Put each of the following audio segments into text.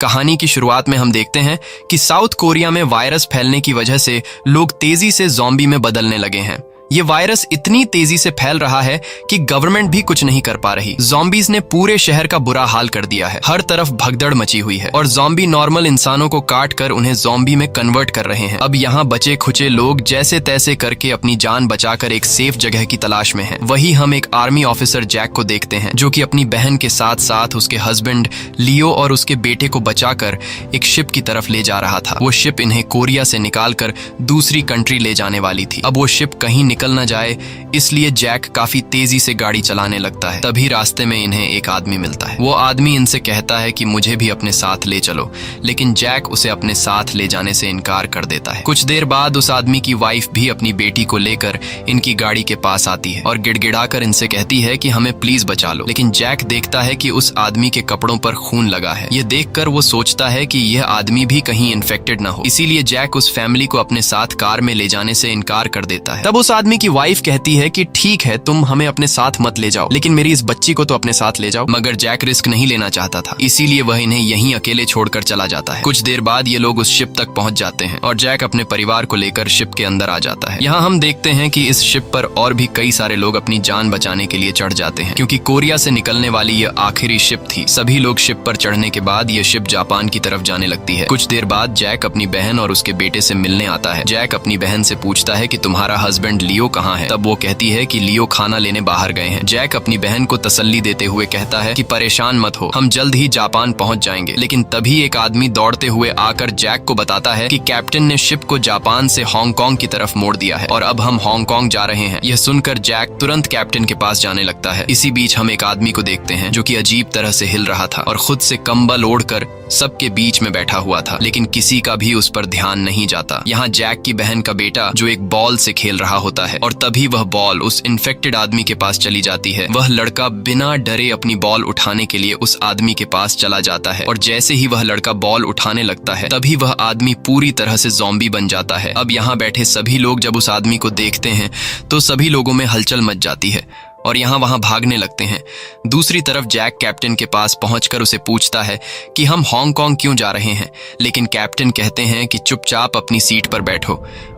कहानी की शुरुआत में हम देखते हैं कि साउथ कोरिया में वायरस फैलने की वजह से लोग तेजी से ज़ॉम्बी में बदलने लगे हैं। ये वायरस इतनी तेजी से फैल रहा है कि गवर्नमेंट भी कुछ नहीं कर पा रही। ज़ॉम्बीज ने पूरे शहर का बुरा हाल कर दिया है। हर तरफ भगदड़ मची हुई है और ज़ॉम्बी नॉर्मल इंसानों को काट कर उन्हें ज़ॉम्बी में कन्वर्ट कर रहे हैं। अब यहाँ बचे खुचे लोग जैसे तैसे करके अपनी जान बचाकर एक सेफ जगह की तलाश में हैं। वही हम एक आर्मी ऑफिसर जैक को देखते हैं जो कि अपनी बहन के साथ साथ उसके हस्बैंड लियो और उसके बेटे को बचाकर एक शिप की तरफ ले जा रहा था। वो शिप इन्हें कोरिया से निकालकर दूसरी कंट्री ले जाने वाली थी। अब वो शिप कहीं निकल न जाए इसलिए जैक काफी तेजी से गाड़ी चलाने लगता है। तभी रास्ते में इन्हें एक आदमी मिलता है। वो आदमी इनसे कहता है कि मुझे भी अपने साथ ले चलो, लेकिन जैक उसे अपने साथ ले जाने से इनकार कर देता है। कुछ देर बाद उस आदमी की वाइफ भी अपनी बेटी को लेकर इनकी गाड़ी के पास आती है और गिड़गिड़ाकर इनसे कहती है कि हमें प्लीज बचा लो। लेकिन जैक देखता है कि उस आदमी के कपड़ों पर खून लगा है। ये देखकर वो सोचता है कि यह आदमी भी कहीं इन्फेक्टेड ना हो, इसीलिए जैक उस फैमिली को अपने साथ कार में ले जाने से इनकार कर देता है। तब उस आदमी की वाइफ कहती है कि ठीक है, तुम हमें अपने साथ मत ले जाओ, लेकिन मेरी इस बच्ची को तो अपने साथ ले जाओ। मगर जैक रिस्क नहीं लेना चाहता था, इसीलिए वह इन्हें यहीं अकेले छोड़कर चला जाता है। कुछ देर बाद ये लोग उस शिप तक पहुंच जाते हैं और जैक अपने परिवार को लेकर शिप के अंदर आ जाता है। यहाँ हम देखते हैं कि इस शिप पर और भी कई सारे लोग अपनी जान बचाने के लिए चढ़ जाते हैं, क्योंकि कोरिया से निकलने वाली यह आखिरी शिप थी। सभी लोग शिप पर चढ़ने के बाद यह शिप जापान की तरफ जाने लगती है। कुछ देर बाद जैक अपनी बहन और उसके बेटे से मिलने आता है। जैक अपनी बहन से पूछता है कि तुम्हारा हस्बैंड लियो कहाँ है। तब वो कहती है कि लियो खाना लेने बाहर गए हैं। जैक अपनी बहन को तसल्ली देते हुए कहता है कि परेशान मत हो, हम जल्द ही जापान पहुंच जाएंगे। लेकिन तभी एक आदमी दौड़ते हुए आकर जैक को बताता है कि कैप्टन ने शिप को जापान से हांगकांग की तरफ मोड़ दिया है और अब हम हांगकांग जा रहे हैं। यह सुनकर जैक तुरंत कैप्टन के पास जाने लगता है। इसी बीच हम एक आदमी को देखते हैं जो कि अजीब तरह से हिल रहा था और खुद से कंबल ओढ़कर सबके बीच में बैठा हुआ था, लेकिन किसी का भी उस पर ध्यान नहीं जाता। यहाँ जैक की बहन का बेटा जो एक बॉल से खेल रहा होता है और तभी वह बॉल उस इन्फेक्टेड आदमी के पास चली जाती है। वह लड़का बिना डरे अपनी बॉल उठाने के लिए उस आदमी के पास चला जाता है और जैसे ही वह लड़का बॉल उठाने लगता है तभी वह आदमी पूरी तरह से ज़ॉम्बी बन जाता है। अब यहाँ बैठे सभी लोग जब उस आदमी को देखते हैं तो सभी लोगों में हलचल मच जाती है और यहाँ वहाँ भागने लगते हैं। दूसरी तरफ जैक कैप्टन के पास पहुंचकर उसे पूछता है कि हम हांगकांग क्यों जा रहे हैं, लेकिन कैप्टन कहते हैं कि चुपचाप अपनी सीट पर बैठो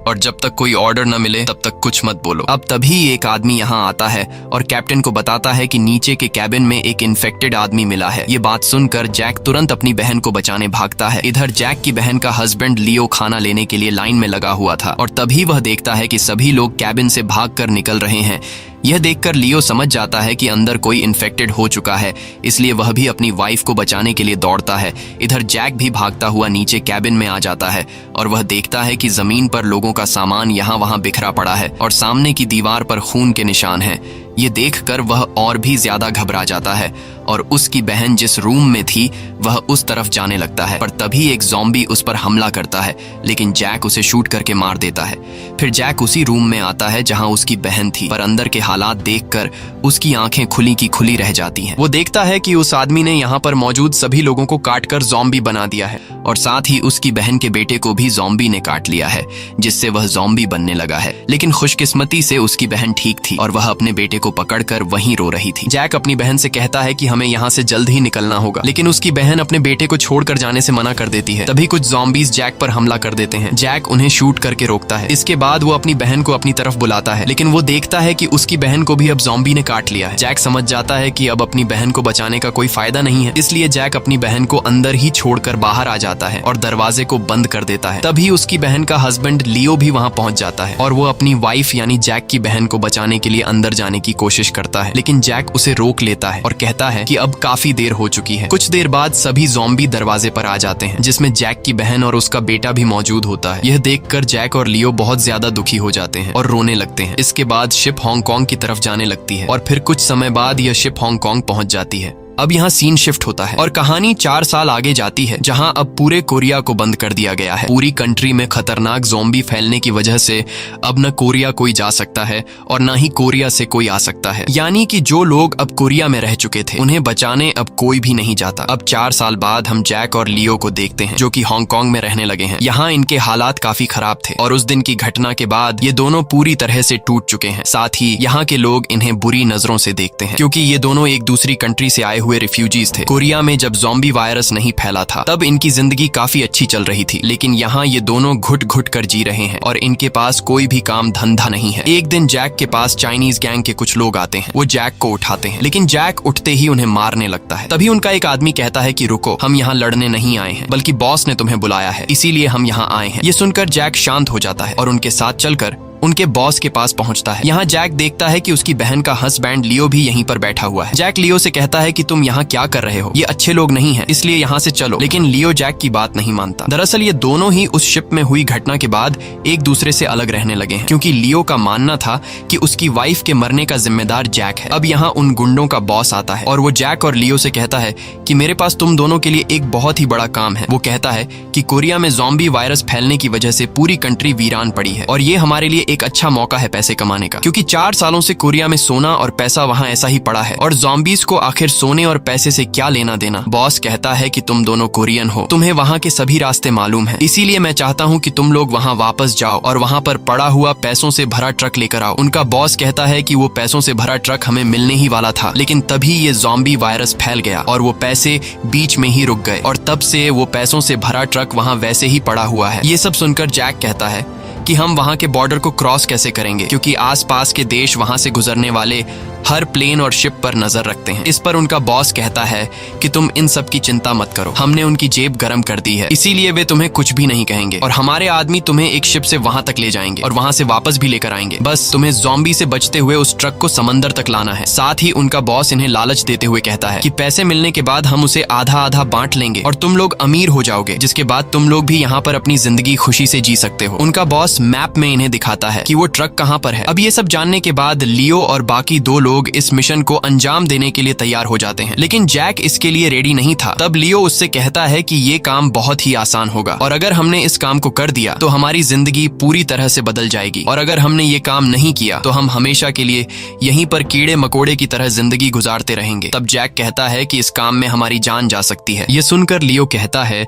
और जब तक कोई ऑर्डर न मिले तब तक कुछ मत बोलो। अब तभी एक आदमी यहाँ आता है और कैप्टन को बताता है कि नीचे के कैबिन में एक इन्फेक्टेड आदमी मिला है। ये बात सुनकर जैक तुरंत अपनी बहन को बचाने भागता है। इधर जैक की बहन का हस्बैंड लियो खाना लेने के लिए लाइन में लगा हुआ था और तभी वह देखता है कि सभी लोग कैबिन से भागकर निकल रहे हैं। यह देखकर लियो समझ जाता है कि अंदर कोई इन्फेक्टेड हो चुका है, इसलिए वह भी अपनी वाइफ को बचाने के लिए दौड़ता है। इधर जैक भी भागता हुआ नीचे कैबिन में आ जाता है और वह देखता है कि जमीन पर लोगों का सामान यहाँ वहाँ बिखरा पड़ा है और सामने की दीवार पर खून के निशान हैं। ये देखकर वह और भी ज्यादा घबरा जाता है और उसकी बहन जिस रूम में थी वह उस तरफ जाने लगता है, पर तभी एक ज़ॉम्बी उस पर हमला करता है, लेकिन जैक उसे शूट करके मार देता है। फिर जैक उसी रूम में आता है जहां उसकी बहन थी, पर अंदर के हालात देखकर उसकी आंखें खुली की खुली रह जाती हैं। वो देखता है कि उस आदमी ने यहाँ पर मौजूद सभी लोगों को काटकर ज़ॉम्बी बना दिया है और साथ ही उसकी बहन के बेटे को भी ज़ॉम्बी ने काट लिया है, जिससे वह ज़ॉम्बी बनने लगा है। लेकिन खुशकिस्मती से उसकी बहन ठीक थी और वह अपने बेटे को पकड़कर वहीं रो रही थी। जैक अपनी बहन से कहता है कि हमें यहाँ से जल्द ही निकलना होगा, लेकिन उसकी बहन अपने बेटे को छोड़कर जाने से मना कर देती है। तभी कुछ ज़ॉम्बीज जैक पर हमला कर देते हैं। जैक उन्हें शूट करके रोकता है। इसके बाद वो अपनी बहन को अपनी तरफ बुलाता है, लेकिन वो देखता है कि उसकी बहन को भी अब ज़ॉम्बी ने काट लिया है। जैक समझ जाता है कि अब अपनी बहन को बचाने का कोई फायदा नहीं है, इसलिए जैक अपनी बहन को अंदर ही छोड़कर बाहर आ जाता है और दरवाजे को बंद कर देता है। तभी उसकी बहन का हस्बैंड लियो भी वहाँ पहुंच जाता है और वो अपनी वाइफ यानी जैक की बहन को बचाने के लिए अंदर जाने की कोशिश करता है, लेकिन जैक उसे रोक लेता है और कहता है कि अब काफी देर हो चुकी है। कुछ देर बाद सभी ज़ॉम्बी दरवाजे पर आ जाते हैं, जिसमें जैक की बहन और उसका बेटा भी मौजूद होता है। यह देखकर जैक और लियो बहुत ज्यादा दुखी हो जाते हैं और रोने लगते हैं। इसके बाद शिप हांगकांग की तरफ जाने लगती है और फिर कुछ समय बाद यह शिप हांगकांग पहुंच जाती है। अब यहाँ सीन शिफ्ट होता है और कहानी 4 साल आगे जाती है, जहाँ अब पूरे कोरिया को बंद कर दिया गया है। पूरी कंट्री में खतरनाक ज़ॉम्बी फैलने की वजह से अब न कोरिया कोई जा सकता है और न ही कोरिया से कोई आ सकता है, यानी कि जो लोग अब कोरिया में रह चुके थे उन्हें बचाने अब कोई भी नहीं जाता। अब 4 साल बाद हम जैक और लियो को देखते हैं जो कि हांगकांग में रहने लगे हैं। यहाँ इनके हालात काफी खराब थे और उस दिन की घटना के बाद ये दोनों पूरी तरह से टूट चुके हैं। साथ ही यहाँ के लोग इन्हें बुरी नजरों से देखते हैं, क्योंकि ये दोनों एक दूसरी कंट्री से आए हुए रिफ्यूजीज थे। कोरिया में जब ज़ॉम्बी वायरस नहीं फैला था तब इनकी जिंदगी काफी अच्छी चल रही थी, लेकिन यहाँ ये दोनों घुट घुट कर जी रहे हैं और इनके पास कोई भी काम धंधा नहीं है। एक दिन जैक के पास चाइनीज गैंग के कुछ लोग आते हैं। वो जैक को उठाते हैं, लेकिन जैक उठते ही उन्हें मारने लगता है। तभी उनका एक आदमी कहता है कि रुको, हम यहाँ लड़ने नहीं आए हैं, बल्कि बॉस ने तुम्हें बुलाया है, इसीलिए हम यहाँ आए हैं। ये सुनकर जैक शांत हो जाता है और उनके साथ चलकर उनके बॉस के पास पहुंचता है। यहाँ जैक देखता है कि उसकी बहन का हस्बैंड लियो भी यहीं पर बैठा हुआ है। जैक लियो से कहता है कि तुम यहाँ क्या कर रहे हो, ये अच्छे लोग नहीं हैं, इसलिए यहाँ से चलो। लेकिन लियो जैक की बात नहीं मानता। दरअसल ये दोनों ही उस शिप में हुई घटना के बाद एक दूसरे से अलग रहने लगे हैं, क्योंकि लियो का मानना था कि उसकी वाइफ के मरने का जिम्मेदार जैक है। अब यहाँ उन गुंडों का बॉस आता है और वो जैक और लियो से कहता है कि मेरे पास तुम दोनों के लिए एक बहुत ही बड़ा काम है। वो कहता है कि कोरिया में ज़ॉम्बी वायरस फैलने की वजह से पूरी कंट्री वीरान पड़ी है और ये हमारे लिए एक अच्छा मौका है पैसे कमाने का, क्योंकि 4 सालों से कोरिया में सोना और पैसा वहाँ ऐसा ही पड़ा है और ज़ॉम्बीज को आखिर सोने और पैसे से क्या लेना देना। बॉस कहता है कि तुम दोनों कोरियन हो, तुम्हें वहाँ के सभी रास्ते मालूम है, इसीलिए मैं चाहता हूँ कि तुम लोग वहाँ वापस जाओ और वहाँ पर पड़ा हुआ पैसों से भरा ट्रक लेकर आओ। उनका बॉस कहता है कि वो पैसों से भरा ट्रक हमें मिलने ही वाला था, लेकिन तभी ये ज़ॉम्बी वायरस फैल गया और वो पैसे बीच में ही रुक गए और तब से वो पैसों से भरा ट्रक वहाँ वैसे ही पड़ा हुआ है। ये सब सुनकर जैक कहता है कि हम वहां के बॉर्डर को क्रॉस कैसे करेंगे, क्योंकि आसपास के देश वहां से गुजरने वाले हर प्लेन और शिप पर नजर रखते हैं। इस पर उनका बॉस कहता है कि तुम इन सब की चिंता मत करो, हमने उनकी जेब गर्म कर दी है, इसीलिए वे तुम्हें कुछ भी नहीं कहेंगे और हमारे आदमी तुम्हें एक शिप से वहां तक ले जाएंगे और वहां से वापस भी लेकर आएंगे। बस तुम्हें ज़ॉम्बी से बचते हुए उस ट्रक को समंदर तक लाना है। साथ ही उनका बॉस इन्हें लालच देते हुए कहता है कि पैसे मिलने के बाद हम उसे आधा आधा बांट लेंगे और तुम लोग अमीर हो जाओगे, जिसके बाद तुम लोग भी यहाँ पर अपनी जिंदगी खुशी से जी सकते हो। उनका बॉस मैप में इन्हें दिखाता है कि वो ट्रक कहाँ पर है। अब ये सब जानने के बाद लियो और बाकी 2 लोग इस मिशन को अंजाम देने के लिए तैयार हो जाते हैं, लेकिन जैक इसके लिए रेडी नहीं था। तब लियो उससे कहता है कि ये काम बहुत ही आसान होगा और अगर हमने इस काम को कर दिया तो हमारी जिंदगी पूरी तरह से बदल जाएगी और अगर हमने ये काम नहीं किया तो हम हमेशा के लिए यहीं पर कीड़े मकोड़े की तरह जिंदगी गुजारते रहेंगे। तब जैक कहता है कि इस काम में हमारी जान जा सकती है। ये सुनकर लियो कहता है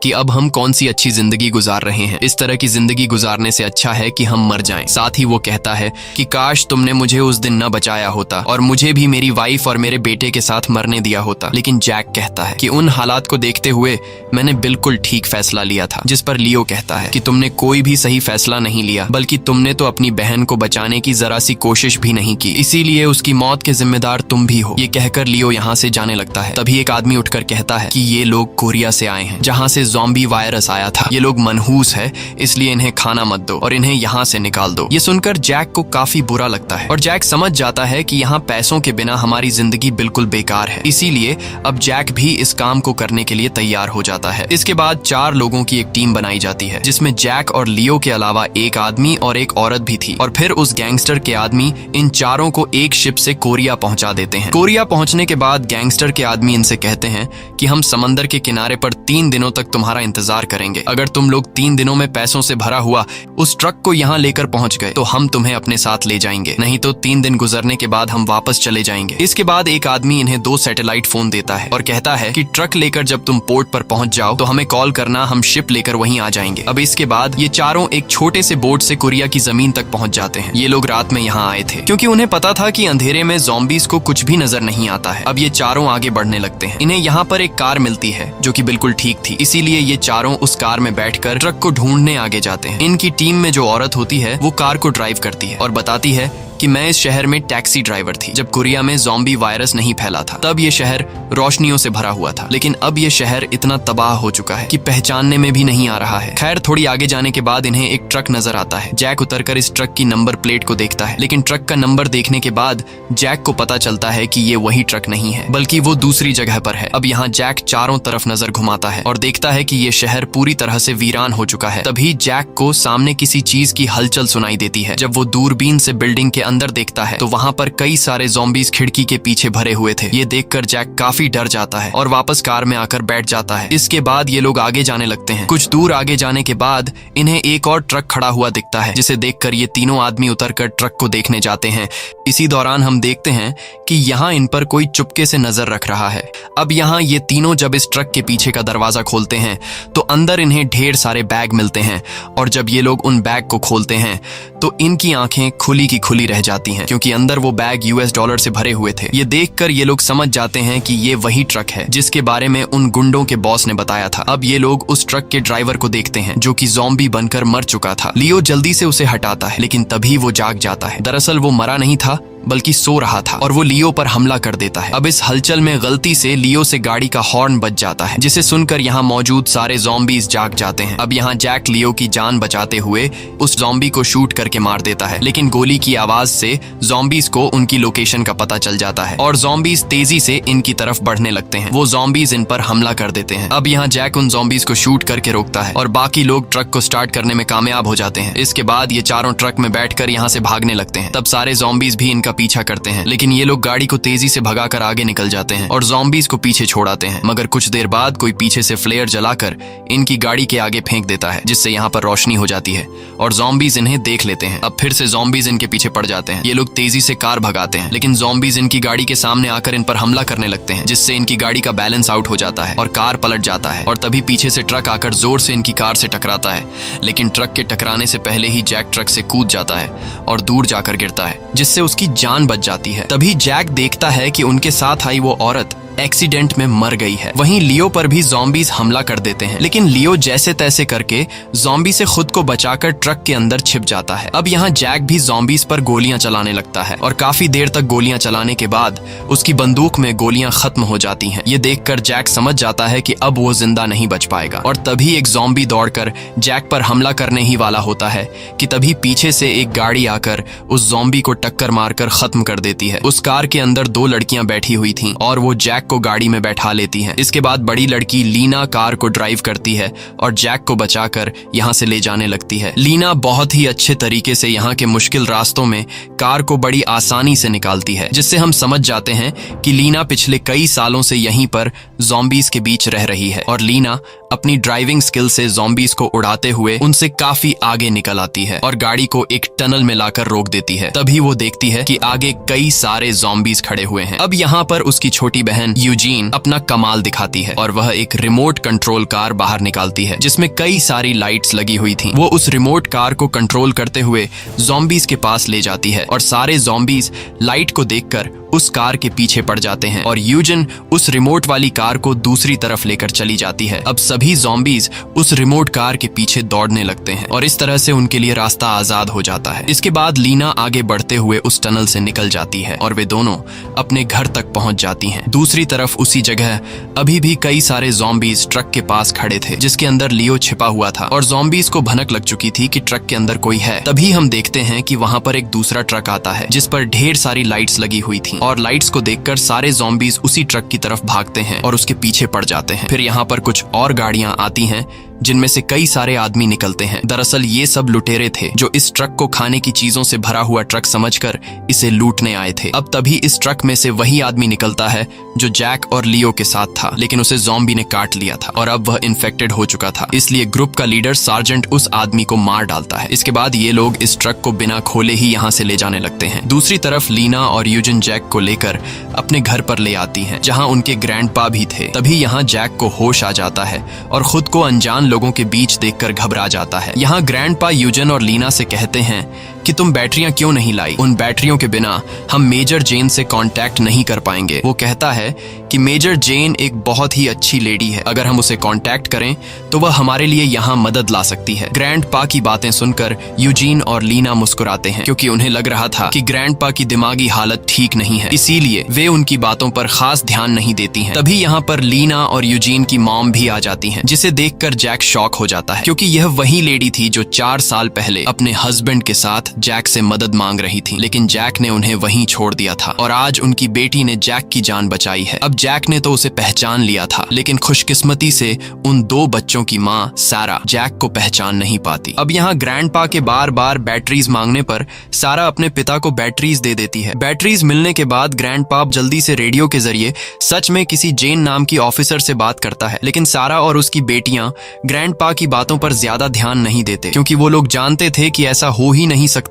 कि अब हम कौन सी अच्छी जिंदगी गुजार रहे हैं, इस तरह की जिंदगी गुजारने से अच्छा है कि हम मर जाएं। साथ ही वो कहता है कि काश तुमने मुझे उस दिन न बचाया होता और मुझे भी मेरी वाइफ और मेरे बेटे के साथ मरने दिया होता। लेकिन जैक कहता है कि उन हालात को देखते हुए मैंने बिल्कुल ठीक फैसला लिया था। जिस पर लियो कहता है कि तुमने कोई भी सही फैसला नहीं लिया, बल्कि तुमने तो अपनी बहन को बचाने की जरा सी कोशिश भी नहीं की, इसीलिए उसकी मौत के जिम्मेदार तुम भी हो। ये कहकर लियो यहाँ से जाने लगता है। तभी एक आदमी उठकर कहता है कि ये लोग कोरिया से आए हैं, जहाँ से ज़ॉम्बी वायरस आया था। ये लोग मनहूस है, इसलिए इन्हें खाना मत दो और इन्हें यहाँ से निकाल दो। ये सुनकर जैक को काफी बुरा लगता है और जैक समझ जाता है कि यहाँ पैसों के बिना हमारी जिंदगी बिल्कुल बेकार है, इसीलिए अब जैक भी इस काम को करने के लिए तैयार हो जाता है। इसके बाद 4 लोगों की एक टीम बनाई जाती है, जिसमें जैक और लियो के अलावा एक आदमी और एक औरत भी थी और फिर उस गैंगस्टर के आदमी इन चारों को एक शिप से कोरिया पहुंचा देते हैं। कोरिया पहुंचने के बाद गैंगस्टर के आदमी इनसे कहते हैं कि हम समंदर के किनारे पर 3 दिनों तक तुम्हारा इंतजार करेंगे। अगर तुम लोग 3 दिनों में पैसों से भरा हुआ उस ट्रक को यहाँ लेकर पहुंच गए तो हम तुम्हें अपने साथ ले जाएंगे, नहीं तो 3 दिन गुजरने के बाद हम वापस चले जाएंगे। इसके बाद एक आदमी इन्हें 2 सैटेलाइट फोन देता है और कहता है कि ट्रक लेकर जब तुम पोर्ट पर पहुंच जाओ तो हमें कॉल करना, हम शिप लेकर वहीं आ जाएंगे। अब इसके बाद ये चारों एक छोटे से बोट से कोरिया की जमीन तक पहुंच जाते हैं। ये लोग रात में यहाँ आए थे क्योंकि उन्हें पता था कि अंधेरे में ज़ॉम्बीज को कुछ भी नजर नहीं आता है। अब ये चारों आगे बढ़ने लगते हैं। इन्हें यहाँ पर एक कार मिलती है जो कि बिल्कुल ठीक थी, इसीलिए ये चारों उस कार में बैठकर ट्रक को ढूंढने आगे जाते हैं। इनकी टीम में जो औरत होती है वो कार को ड्राइव करती है और बताती है कि मैं इस शहर में टैक्सी ड्राइवर थी जब कोरिया में ज़ॉम्बी वायरस नहीं फैला था। तब ये शहर रोशनियों से भरा हुआ था, लेकिन अब ये शहर इतना तबाह हो चुका है कि पहचानने में भी नहीं आ रहा है। खैर, थोड़ी आगे जाने के बाद इन्हें एक ट्रक नजर आता है। जैक उतरकर इस ट्रक की नंबर प्लेट को देखता है, लेकिन ट्रक का नंबर देखने के बाद जैक को पता चलता है कि ये वही ट्रक नहीं है, बल्कि वो दूसरी जगह पर है। अब यहाँ जैक चारों तरफ नजर घुमाता है और देखता है कि ये शहर पूरी तरह से वीरान हो चुका है। तभी जैक को सामने किसी चीज की हलचल सुनाई देती है। जब वो दूरबीन से बिल्डिंग के अंदर देखता है तो वहाँ पर कई सारे ज़ॉम्बीज खिड़की के पीछे भरे हुए थे। ये देखकर जैक काफी डर जाता है और वापस कार में आकर बैठ जाता है। इसके बाद ये लोग आगे जाने लगते हैं। कुछ दूर आगे जाने के बाद इन्हें एक और ट्रक खड़ा हुआ दिखता है, जिसे देखकर ये तीनों आदमी उतरकर ट्रक को देखने जाते हैं। इसी दौरान हम देखते हैं कि यहाँ इन पर कोई चुपके से नजर रख रहा है। अब यहाँ ये तीनों जब इस ट्रक के पीछे का दरवाजा खोलते हैं तो अंदर इन्हें ढेर सारे बैग मिलते हैं और जब ये लोग उन बैग को खोलते हैं तो इनकी आंखें खुली की खुली रह रह जाती हैं क्योंकि अंदर वो बैग US डॉलर से भरे हुए थे। ये देखकर ये लोग समझ जाते हैं कि ये वही ट्रक है जिसके बारे में उन गुंडों के बॉस ने बताया था। अब ये लोग उस ट्रक के ड्राइवर को देखते हैं जो कि ज़ॉम्बी बनकर मर चुका था। लियो जल्दी से उसे हटाता है लेकिन तभी वो जाग जाता है। दरअसल वो मरा नहीं था बल्कि सो रहा था और वो लियो पर हमला कर देता है। अब इस हलचल में गलती से लियो से गाड़ी का हॉर्न बज जाता है जिसे सुनकर यहाँ मौजूद सारे ज़ॉम्बीज जाग जाते हैं। अब यहाँ जैक लियो की जान बचाते हुए उस ज़ॉम्बी को शूट करके मार देता है, लेकिन गोली की आवाज से ज़ॉम्बीज को उनकी लोकेशन का पता चल जाता है और ज़ॉम्बीज तेजी से इनकी तरफ बढ़ने लगते हैं। वो ज़ॉम्बीज इन पर हमला कर देते हैं। अब यहाँ जैक उन ज़ॉम्बीज को शूट करके रोकता है और बाकी लोग ट्रक को स्टार्ट करने में कामयाब हो जाते हैं। इसके बाद ये चारों ट्रक में बैठकर यहाँ से भागने लगते हैं। तब सारे ज़ॉम्बीज भी इनका पीछा करते हैं, लेकिन ये लोग गाड़ी को तेजी से भगाकर आगे निकल जाते हैं और ज़ॉम्बीज को पीछे छोड़ाते हैं। मगर कुछ देर बाद कोई पीछे से फ्लेयर जलाकर इनकी गाड़ी के आगे फेंक देता है जिससे यहाँ पर रोशनी हो जाती है और ज़ॉम्बीज इन्हें देख लेते हैं। अब फिर से ज़ॉम्बीज इनके पीछे पड़ जाते हैं। ये लोग तेजी से कार भगाते हैं, लेकिन ज़ॉम्बीज इनकी गाड़ी के सामने आकर इन पर हमला करने लगते हैं जिससे इनकी गाड़ी का बैलेंस आउट हो जाता है और कार पलट जाता है। और तभी पीछे से ट्रक आकर जोर से इनकी कार से टकराता है, लेकिन ट्रक के टकराने से पहले ही जैक ट्रक से कूद जाता है और दूर जाकर गिरता है जिससे उसकी जान बच जाती है। तभी जैक देखता है कि उनके साथ आई वो औरत एक्सीडेंट में मर गई है। वहीं लियो पर भी ज़ॉम्बीज हमला कर देते हैं, लेकिन लियो जैसे तैसे करके ज़ॉम्बी से खुद को बचाकर ट्रक के अंदर छिप जाता है। अब यहाँ जैक भी ज़ॉम्बीज पर गोलियां चलाने लगता है और काफी देर तक गोलियां चलाने के बाद उसकी बंदूक में गोलियां खत्म हो जाती हैं। ये देखकर जैक समझ जाता है कि अब वो जिंदा नहीं बच पाएगा और तभी एक ज़ॉम्बी दौड़कर जैक पर हमला करने ही वाला होता है कि तभी पीछे से एक गाड़ी आकर उस ज़ॉम्बी को टक्कर मारकर खत्म कर देती है। उस कार के अंदर 2 लड़कियां बैठी हुई थीं और वो जैक को गाड़ी में बैठा लेती हैं। इसके बाद बड़ी लड़की लीना कार को ड्राइव करती है और जैक को बचाकर यहाँ से ले जाने लगती है। लीना बहुत ही अच्छे तरीके से यहाँ के मुश्किल रास्तों में कार को बड़ी आसानी से निकालती है, जिससे हम समझ जाते हैं कि लीना पिछले कई सालों से यहीं पर ज़ॉम्बीज के बीच रह रही है और लीना अपनी ड्राइविंग स्किल से ज़ॉम्बीज को उड़ाते हुए उनसे काफी आगे निकल आती है और गाड़ी को एक टनल में लाकर रोक देती है। तभी वो देखती है कि आगे कई सारे ज़ॉम्बीज खड़े हुए हैं। अब यहाँ पर उसकी छोटी बहन यूजीन अपना कमाल दिखाती है और वह एक रिमोट कंट्रोल कार बाहर निकालती है जिसमें कई सारी लाइट्स लगी हुई थीं। वो उस रिमोट कार को कंट्रोल करते हुए ज़ॉम्बीज के पास ले जाती है और सारे ज़ॉम्बीज लाइट को देखकर उस कार के पीछे पड़ जाते हैं और यूजिन उस रिमोट वाली कार को दूसरी तरफ लेकर चली जाती है। अब सभी ज़ॉम्बीज उस रिमोट कार के पीछे दौड़ने लगते हैं और इस तरह से उनके लिए रास्ता आजाद हो जाता है। इसके बाद लीना आगे बढ़ते हुए उस टनल से निकल जाती है और वे दोनों अपने घर तक पहुंच जाती हैं। दूसरी तरफ उसी जगह अभी भी कई सारे ज़ॉम्बीज ट्रक के पास खड़े थे जिसके अंदर लियो छिपा हुआ था और ज़ॉम्बीज को भनक लग चुकी थी कि ट्रक के अंदर कोई है। तभी हम देखते हैं कि वहां पर एक दूसरा ट्रक आता है जिस पर ढेर सारी लाइट्स लगी हुई थी और लाइट्स को देखकर सारे ज़ॉम्बीज उसी ट्रक की तरफ भागते हैं और उसके पीछे पड़ जाते हैं। फिर यहाँ पर कुछ और गाड़ियां आती हैं जिनमें से कई सारे आदमी निकलते हैं। दरअसल ये सब लुटेरे थे जो इस ट्रक को खाने की चीजों से भरा हुआ ट्रक समझकर इसे लूटने आए थे। अब तभी इस ट्रक में से वही आदमी निकलता है जो जैक और लियो के साथ था, लेकिन उसे ज़ॉम्बी ने काट लिया था और अब वह इन्फेक्टेड हो चुका था। इसलिए ग्रुप का लीडर सार्जेंट उस आदमी को मार डालता है। इसके बाद ये लोग इस ट्रक को बिना खोले ही यहाँ से ले जाने लगते हैं। दूसरी तरफ लीना और यूजिन जैक को लेकर अपने घर पर ले आती हैं जहाँ उनके ग्रैंडपा भी थे। तभी यहाँ जैक को होश आ जाता है और खुद को अनजान लोगों के बीच देखकर घबरा जाता है। यहाँ ग्रैंडपा यूजिन और लीना से कहते हैं कि तुम बैटरियां क्यों नहीं लाई? उन बैटरियों के बिना हम मेजर जेन से कांटेक्ट नहीं कर पाएंगे। वो कहता है कि मेजर जेन एक बहुत ही अच्छी लेडी है, अगर हम उसे कांटेक्ट करें तो वह हमारे लिए यहाँ मदद ला सकती है। ग्रैंडपा की बातें सुनकर यूजीन और लीना मुस्कुराते हैं क्योंकि उन्हें लग रहा था कि ग्रैंडपा की दिमागी हालत ठीक नहीं है, इसीलिए वे उनकी बातों पर खास ध्यान नहीं देती हैं। तभी यहाँ पर लीना और यूजीन की मॉम भी आ जाती हैं, जिसे देखकर जैक शॉक हो जाता है क्योंकि यह वही लेडी थी जो 4 साल पहले अपने हस्बैंड के साथ जैक से मदद मांग रही थी, लेकिन जैक ने उन्हें वहीं छोड़ दिया था और आज उनकी बेटी ने जैक की जान बचाई है। अब जैक ने तो उसे पहचान लिया था, लेकिन खुशकिस्मती से उन 2 बच्चों की माँ सारा जैक को पहचान नहीं पाती। अब यहाँ ग्रैंडपा के बार बार बैटरीज मांगने पर सारा अपने पिता को बैटरीज दे देती है। बैटरीज मिलने के बाद ग्रैंडपा जल्दी से रेडियो के जरिए सच में किसी जेन नाम की ऑफिसर से बात करता है, लेकिन सारा और उसकी बेटियां ग्रैंडपा की बातों पर ज्यादा ध्यान नहीं देते क्योंकि वो लोग जानते थे कि ऐसा हो ही नहीं सकता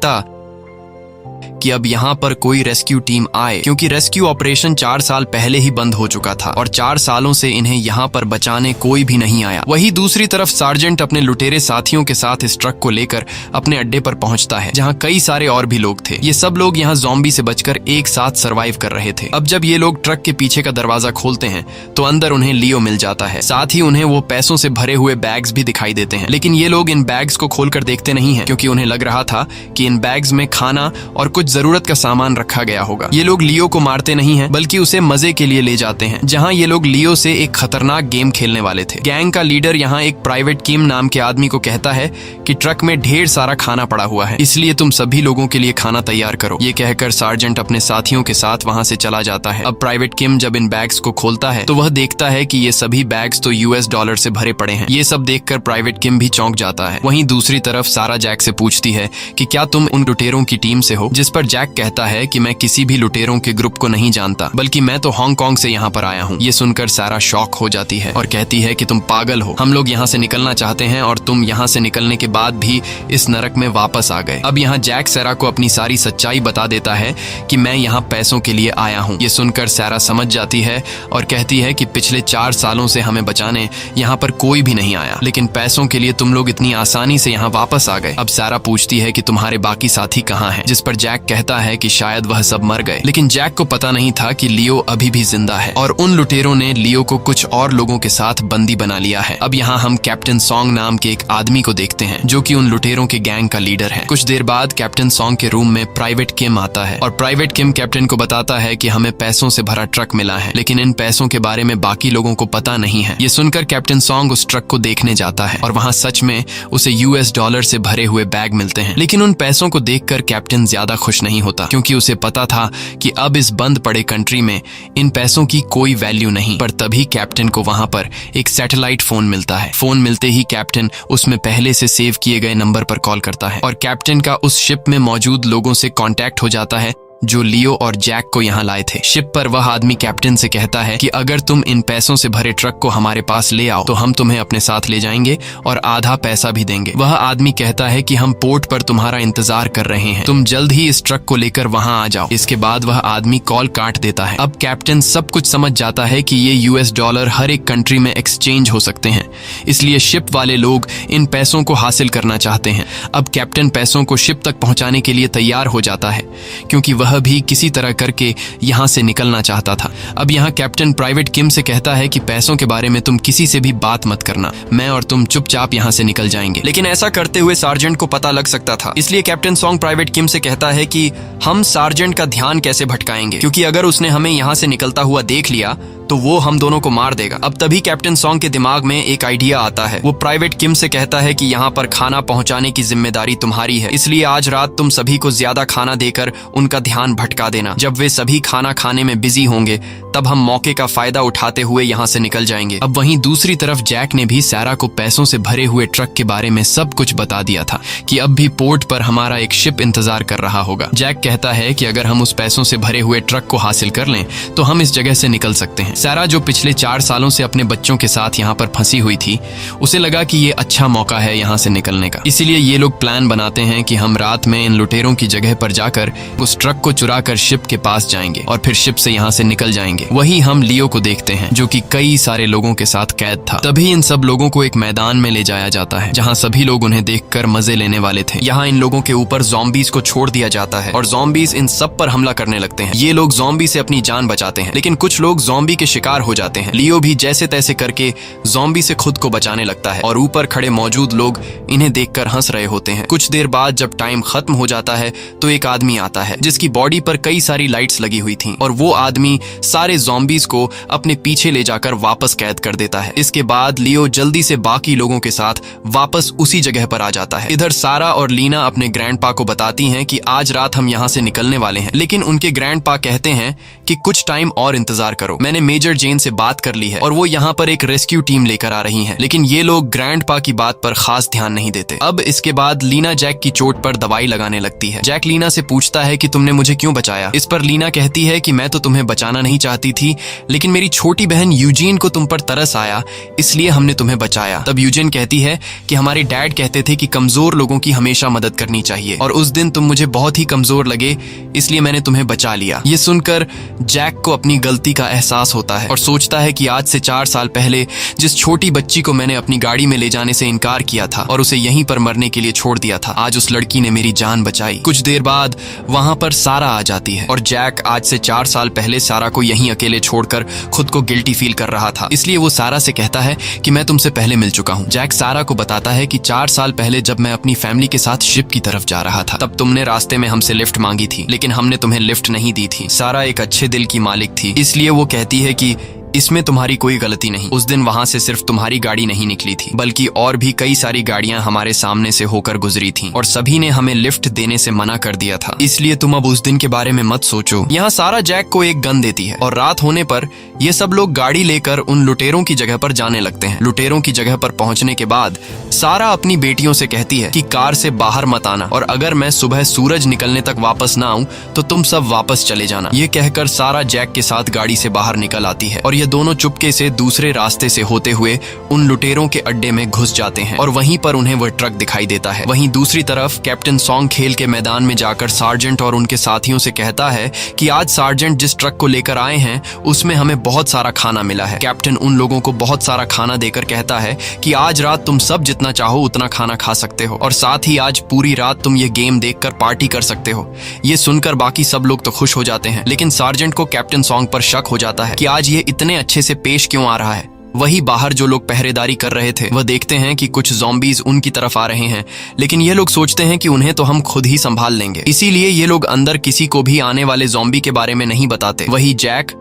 कि अब यहाँ पर कोई रेस्क्यू टीम आए, क्योंकि रेस्क्यू ऑपरेशन 4 साल पहले ही बंद हो चुका था और 4 सालों से इन्हें यहाँ पर बचाने कोई भी नहीं आया। वही दूसरी तरफ सार्जेंट अपने लुटेरे साथियों के साथ इस ट्रक को लेकर अपने अड्डे पर पहुंचता है, जहाँ कई सारे और भी लोग थे। ये सब लोग यहाँ ज़ॉम्बी से बचकर एक साथ सर्वाइव कर रहे थे। अब जब ये लोग ट्रक के पीछे का दरवाजा खोलते हैं तो अंदर उन्हें लियो मिल जाता है। साथ ही उन्हें वो पैसों से भरे हुए बैग्स भी दिखाई देते हैं, लेकिन ये लोग इन बैग्स को खोलकर देखते नहीं हैं, क्योंकि उन्हें लग रहा था कि इन बैग्स में खाना और कुछ जरूरत का सामान रखा गया होगा। ये लोग लियो को मारते नहीं हैं, बल्कि उसे मजे के लिए ले जाते हैं, जहां ये लोग लियो से एक खतरनाक गेम खेलने वाले थे। गैंग का लीडर यहाँ एक प्राइवेट किम नाम के आदमी को कहता है कि ट्रक में ढेर सारा खाना पड़ा हुआ है, इसलिए तुम सभी लोगों के लिए खाना तैयार करो। ये कहकर सार्जेंट अपने साथियों के साथ वहां से चला जाता है। अब प्राइवेट किम जब इन बैग्स को खोलता है तो वह देखता है कि ये सभी बैग्स तो US डॉलर से भरे पड़े हैं। ये सब देखकर प्राइवेट किम भी चौंक जाता है। वहीं दूसरी तरफ सारा जैक से पूछती है कि क्या तुम उन लुटेरों की टीम से हो, जिस पर जैक कहता है कि मैं किसी भी लुटेरों के ग्रुप को नहीं जानता, बल्कि मैं तो हांगकांग से यहाँ पर आया हूँ। ये सुनकर सारा शॉक हो जाती है और कहती है कि तुम पागल हो, हम लोग यहाँ से निकलना चाहते हैं और तुम यहाँ से निकलने के बाद भी इस नरक में वापस आ गए। अब यहाँ जैक सारा को अपनी सारी सच्चाई बता देता है कि मैं यहाँ पैसों के लिए आया हूँ। ये सुनकर सारा समझ जाती है और कहती है कि पिछले 4 सालों से हमें बचाने यहाँ पर कोई भी नहीं आया, लेकिन पैसों के लिए तुम लोग इतनी आसानी से यहाँ वापस आ गए। अब सारा पूछती है कि तुम्हारे बाकी साथी कहाँ हैं, जिस पर जैक कहता है कि शायद वह सब मर गए, लेकिन जैक को पता नहीं था कि लियो अभी भी जिंदा है और उन लुटेरों ने लियो को कुछ और लोगों के साथ बंदी बना लिया है। अब यहाँ हम कैप्टन सॉन्ग नाम के एक आदमी को देखते हैं, जो कि उन लुटेरों के गैंग का लीडर है। कुछ देर बाद कैप्टन सॉन्ग के रूम में प्राइवेट किम आता है और प्राइवेट किम कैप्टन को बताता है कि हमें पैसों से भरा ट्रक मिला है, लेकिन इन पैसों के बारे में बाकी लोगों को पता नहीं है। ये सुनकर कैप्टन सॉन्ग उस ट्रक को देखने जाता है और वहाँ सच में उसे US डॉलर से भरे हुए बैग मिलते हैं, लेकिन उन पैसों को देखकर कैप्टन ज्यादा खुश नहीं होता, क्योंकि उसे पता था कि अब इस बंद पड़े कंट्री में इन पैसों की कोई वैल्यू नहीं। पर तभी कैप्टन को वहां पर एक सैटेलाइट फोन मिलता है। फोन मिलते ही कैप्टन उसमें पहले से सेव किए गए नंबर पर कॉल करता है और कैप्टन का उस शिप में मौजूद लोगों से कांटेक्ट हो जाता है जो लियो और जैक को यहाँ लाए थे। शिप पर वह आदमी कैप्टन से कहता है कि अगर तुम इन पैसों से भरे ट्रक को हमारे पास ले आओ तो हम तुम्हें अपने साथ ले जाएंगे और आधा पैसा भी देंगे। वह आदमी कहता है कि हम पोर्ट पर तुम्हारा इंतजार कर रहे हैं, तुम जल्द ही इस ट्रक को लेकर वहाँ आ जाओ। इसके बाद वह आदमी कॉल काट देता है। अब कैप्टन सब कुछ समझ जाता है कि ये US डॉलर हर एक कंट्री में एक्सचेंज हो सकते हैं, इसलिए शिप वाले लोग इन पैसों को हासिल करना चाहते हैं। अब कैप्टन पैसों को शिप तक पहुंचाने के लिए तैयार हो जाता है, क्योंकि वह भी किसी तरह करके यहाँ से निकलना चाहता था। अब यहाँ कैप्टन प्राइवेट किम से कहता है कि पैसों के बारे में तुम किसी से भी बात मत करना, मैं और तुम चुपचाप यहाँ से निकल जाएंगे। लेकिन ऐसा करते हुए सार्जेंट को पता लग सकता था, इसलिए कैप्टन सॉन्ग प्राइवेट किम से कहता है कि हम सार्जेंट का ध्यान कैसे भटकाएंगे, क्योंकि अगर उसने हमें यहाँ से निकलता हुआ देख लिया तो वो हम दोनों को मार देगा। अब तभी कैप्टन सॉन्ग के दिमाग में एक आइडिया आता है। वो प्राइवेट किम से कहता है कि यहाँ पर खाना पहुँचाने की जिम्मेदारी तुम्हारी है, इसलिए आज रात तुम सभी को ज्यादा खाना देकर उनका ध्यान भटका देना। जब वे सभी खाना खाने में बिजी होंगे तब हम मौके का फायदा उठाते हुए यहाँ से निकल जाएंगे। अब वहीं दूसरी तरफ जैक ने भी सारा को पैसों से भरे हुए ट्रक के बारे में सब कुछ बता दिया था कि अब भी पोर्ट पर हमारा एक शिप इंतजार कर रहा होगा। जैक कहता है कि अगर हम उस पैसों से भरे हुए ट्रक को हासिल कर लें तो हम इस जगह से निकल सकते हैं। सारा जो पिछले 4 सालों से अपने बच्चों के साथ यहाँ पर फंसी हुई थी, उसे लगा कि ये अच्छा मौका है यहाँ से निकलने का, इसीलिए ये लोग प्लान बनाते हैं कि हम रात में इन लुटेरों की जगह पर जाकर उस ट्रक को चुरा कर शिप के पास जाएंगे और फिर शिप से यहाँ से निकल जाएंगे। वही हम लियो को देखते हैं, जो कि कई सारे लोगों के साथ कैद था। तभी इन सब लोगों को एक मैदान में ले जाया जाता है, जहाँ सभी लोग उन्हें देखकर मजे लेने वाले थे। यहाँ इन लोगों के ऊपर ज़ॉम्बीज को छोड़ दिया जाता है और ज़ॉम्बीज इन सब पर हमला करने लगते हैं। ये लोग ज़ॉम्बी से अपनी जान बचाते हैं, लेकिन कुछ लोग ज़ॉम्बी के शिकार हो जाते हैं। लियो भी जैसे तैसे करके ज़ॉम्बी से खुद को बचाने लगता है और ऊपर खड़े मौजूद लोग इन्हें देखकर हंस रहे होते हैं। कुछ देर बाद जब टाइम खत्म हो जाता है तो एक आदमी आता है जिसकी बॉडी पर कई सारी लाइट्स लगी हुई थी और वो आदमी सारे ज़ॉम्बीज को अपने पीछे ले जाकर वापस कैद कर देता है। इसके बाद लियो जल्दी से बाकी लोगों के साथ वापस उसी जगह पर आ जाता है। इधर सारा और लीना अपने ग्रैंडपा को बताती हैं कि आज रात हम यहाँ से निकलने वाले हैं, लेकिन उनके ग्रैंडपा कहते हैं कि कुछ टाइम और इंतजार करो, मैंने मेजर जेन से बात कर ली है और वो यहाँ पर एक रेस्क्यू टीम लेकर आ रही है। लेकिन ये लोग ग्रैंडपा की बात पर खास ध्यान नहीं देते। अब इसके बाद लीना जैक की चोट पर दवाई लगाने लगती है। जैक लीना से पूछता है कि तुमने मुझे क्यों बचाया। इस पर लीना कहती है कि मैं तो तुम्हें बचाना नहीं चाहती आती थी, लेकिन मेरी छोटी बहन यूजीन को तुम पर तरस आया, इसलिए हमने तुम्हें बचाया। तब यूजीन कहती है कि हमारे डैड कहते थे कि कमजोर लोगों की हमेशा मदद करनी चाहिए, और उस दिन तुम मुझे बहुत ही कमजोर लगे, इसलिए मैंने तुम्हें बचा लिया। ये सुनकर जैक को अपनी गलती का एहसास होता है और सोचता है कि आज से 4 साल पहले जिस छोटी बच्ची को मैंने अपनी गाड़ी में ले जाने से इनकार किया था और उसे यहीं पर मरने के लिए छोड़ दिया था, आज उस लड़की ने मेरी जान बचाई। कुछ देर बाद वहां पर सारा आ जाती है और जैक आज से 4 साल पहले सारा को यहीं अकेले छोड़कर खुद को गिल्टी फील कर रहा था, इसलिए वो सारा से कहता है कि मैं तुमसे पहले मिल चुका हूँ। जैक सारा को बताता है कि 4 साल पहले जब मैं अपनी फैमिली के साथ शिप की तरफ जा रहा था, तब तुमने रास्ते में हमसे लिफ्ट मांगी थी, लेकिन हमने तुम्हें लिफ्ट नहीं दी थी। सारा एक अच्छे दिल की मालिक थी, इसलिए वो कहती है कि इसमें तुम्हारी कोई गलती नहीं। उस दिन वहां से सिर्फ तुम्हारी गाड़ी नहीं निकली थी, बल्कि और भी कई सारी गाड़ियां हमारे सामने से होकर गुजरी थीं और सभी ने हमें लिफ्ट देने से मना कर दिया था, इसलिए तुम अब उस दिन के बारे में मत सोचो। यहाँ सारा जैक को एक गन देती है और रात होने पर ये सब लोग गाड़ी लेकर उन लुटेरों की जगह पर जाने लगते हैं। लुटेरों की जगह पर पहुंचने के बाद सारा अपनी बेटियों से कहती है कि कार से बाहर मत आना, और अगर मैं सुबह सूरज निकलने तक वापस ना आऊं तो तुम सब वापस चले जाना। ये कहकर सारा जैक के साथ गाड़ी से बाहर निकल आती है और ये दोनों चुपके से दूसरे रास्ते से होते हुए उन लुटेरों के अड्डे में घुस जाते हैं और वहीं पर उन्हें वह ट्रक दिखाई देता है। वहीं दूसरी तरफ कैप्टन सॉन्ग खेल के मैदान में जाकर सार्जेंट और उनके साथियों से कहता है कि आज सार्जेंट जिस ट्रक को लेकर आए हैं उसमें हमें बहुत सारा खाना मिला है। कैप्टन उन लोगों को बहुत सारा खाना देकर कहता है कि आज रात तुम सब जितना चाहो उतना खाना खा सकते हो, और साथ ही आज पूरी रात तुम ये गेम देखकर पार्टी कर सकते हो। ये सुनकर बाकी सब लोग तो खुश हो जाते हैं, लेकिन सार्जेंट को कैप्टन सॉन्ग पर शक हो जाता है कि आज ये इतने अच्छे से पेश क्यों आ रहा है। वही बाहर जो लोग पहरेदारी कर रहे थे वह देखते हैं कि कुछ ज़ॉम्बीज उनकी तरफ आ रहे हैं, लेकिन ये लोग सोचते हैं कि उन्हें तो हम खुद ही संभाल लेंगे, इसीलिए ये लोग अंदर किसी को भी आने वाले ज़ॉम्बी के बारे में नहीं बताते। वही जैक